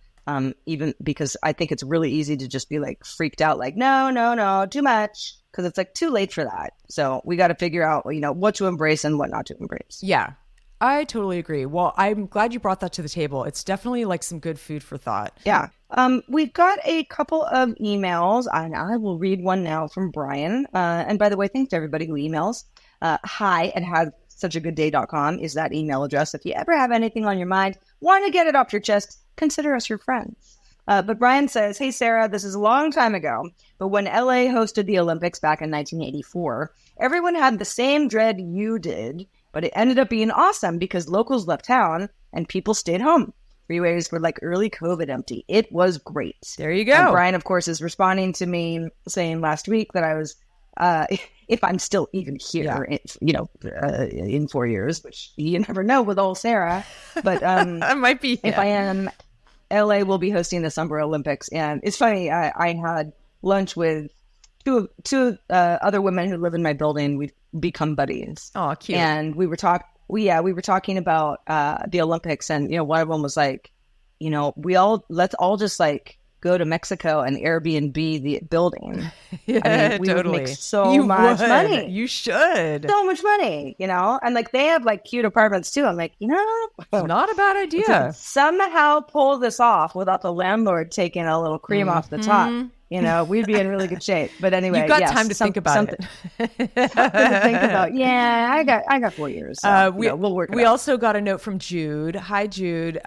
Even because I think it's really easy to just be like freaked out, like, no, too much. Because it's like too late for that. So we got to figure out, what to embrace and what not to embrace. Yeah, I totally agree. Well, I'm glad you brought that to the table. It's definitely like some good food for thought. Yeah. We've got a couple of emails, and I will read one now from Brian. And by the way, thanks to everybody who emails. hi@havesuchagoodday.com is that email address. If you ever have anything on your mind, want to get it off your chest, consider us your friends. But Brian says, hey, Sarah, this is a long time ago, but when LA hosted the Olympics back in 1984, everyone had the same dread you did, but it ended up being awesome because locals left town and people stayed home. Freeways were like early COVID empty. It was great. There you go. And Brian, of course, is responding to me saying last week that I was, if I'm still even here, in 4 years, which you never know with old Sarah. But I might be. If I am, LA will be hosting the Summer Olympics. And it's funny, I had lunch with two other women who live in my building. We've become buddies. Oh, cute. And we were talking about the Olympics, and one of them was like, let's all just like go to Mexico and Airbnb the building. Yeah, I mean, we totally. would make so much money. You should. So much money, and like they have like cute apartments too. I'm like, it's not a bad idea. Somehow pull this off without the landlord taking a little cream off the top. We'd be in really good shape. But anyway, you've got time to think about it. Something to think about. Yeah, I got 4 years. So, we'll work. We also got a note from Jude. Hi, Jude.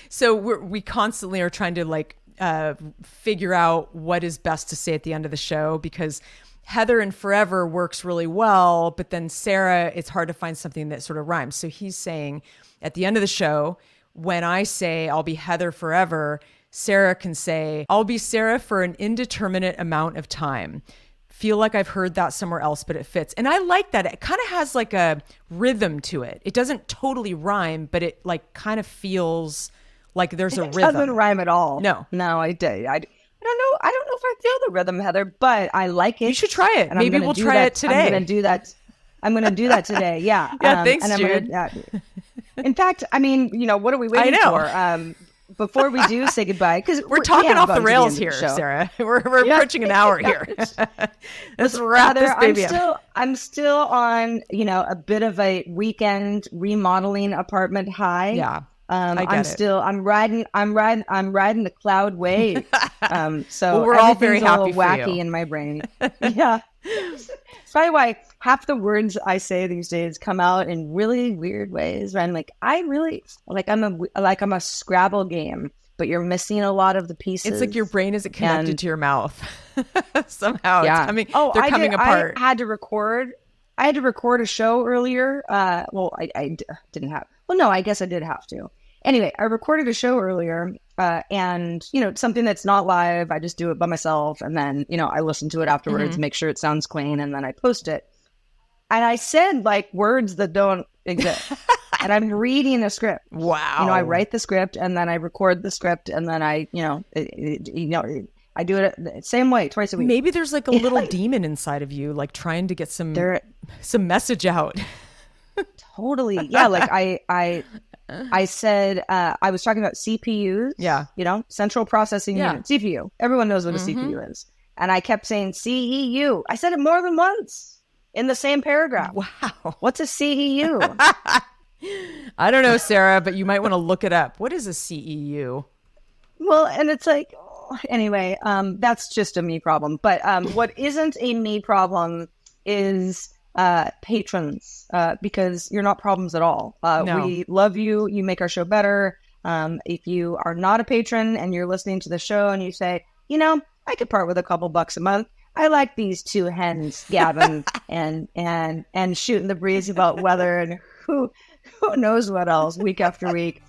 So we constantly are trying to like figure out what is best to say at the end of the show, because Heather and Forever works really well, but then Sarah, it's hard to find something that sort of rhymes. So he's saying at the end of the show, when I say I'll be Heather forever, Sarah can say, I'll be Sarah for an indeterminate amount of time. Feel like I've heard that somewhere else, but it fits. And I like that. It kind of has like a rhythm to it. It doesn't totally rhyme, but it like kind of feels like there's a rhythm. It doesn't rhyme at all. No, I don't know. I don't know if I feel the rhythm, Heather, but I like it. You should try it. Maybe we'll try it today. I'm going to do that today. Yeah. Yeah. Thanks, Jude. In fact, I mean, what are we waiting for? Before we do say goodbye, because we're talking off the rails here, Sarah. We're approaching an hour here. Let's wrap this baby up. I'm still on, a bit of a weekend remodeling apartment high. Yeah. I'm riding the cloud wave. So we're all very happy a little wacky in my brain. Yeah. It's probably why half the words I say these days come out in really weird ways. Where I'm like, I'm a Scrabble game, but you're missing a lot of the pieces. It's like your brain isn't connected to your mouth somehow. Yeah. It's coming. They're coming apart. I had to record a show earlier. I didn't have. Well, no, I guess I did have to. Anyway, I recorded a show earlier, and, something that's not live, I just do it by myself. And then, I listen to it afterwards, make sure it sounds clean, and then I post it. And I said like words that don't exist. And I'm reading a script. Wow. I write the script and then I record the script and then I do it the same way twice a week. Maybe there's like a little demon inside of you, like trying to get some message out. Totally. Yeah. Like I said, I was talking about CPUs. Yeah. Central processing unit, CPU. Everyone knows what a CPU is. And I kept saying CEU. I said it more than once in the same paragraph. Wow. What's a CEU? I don't know, Sarah, but you might want to look it up. What is a CEU? Well, and it's like, anyway, that's just a me problem. But what isn't a me problem is patrons, because you're not problems at all. No. We love you. You make our show better. If you are not a patron and you're listening to the show and you say, I could part with a couple bucks a month. I like these two hens gabbing and shooting the breeze about weather and who knows what else week after week.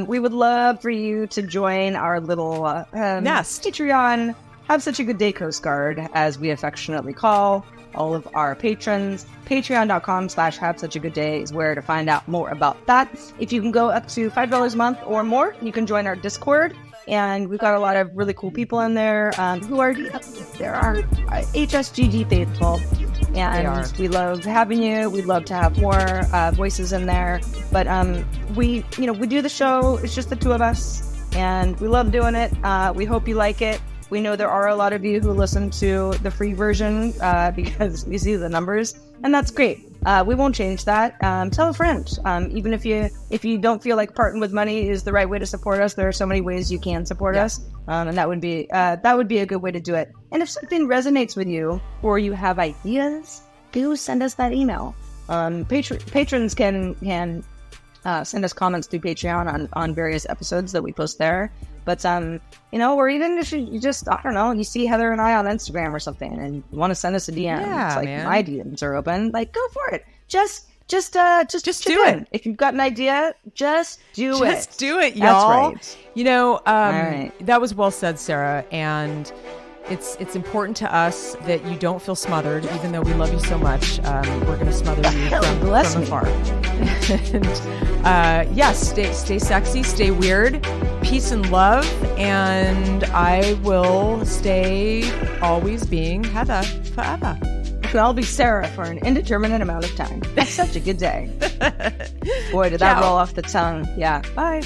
We would love for you to join our little nest. Patreon Have Such a Good Day Coast Guard, as we affectionately call all of our patrons. Patreon.com/Have Such a Good Day is where to find out more about that. If you can go up to $5 a month or more, you can join our Discord. And we've got a lot of really cool people in there who are HSGG faithful. And we love having you. We'd love to have more voices in there. But we do the show. It's just the two of us. And we love doing it. We hope you like it. We know there are a lot of you who listen to the free version because we see the numbers. And that's great. We won't change that. Tell a friend. Even if you don't feel like parting with money is the right way to support us, there are so many ways you can support us, and that would be a good way to do it. And if something resonates with you or you have ideas, do send us that email. Patrons can Send us comments through Patreon on various episodes that we post there. But, or even if you just, I don't know, you see Heather and I on Instagram or something and you want to send us a DM. It's like, man, my DMs are open. Like, go for it. Just do it. If you've got an idea, just do it. Just do it, y'all. That's right. That was well said, Sarah. And it's important to us that you don't feel smothered, even though we love you so much. We're going to smother you from afar. And stay sexy, stay weird, peace and love, and I will stay always being Heather forever. I'll be Sarah for an indeterminate amount of time. That's such a good day. Boy, did that roll off the tongue. Yeah. Bye.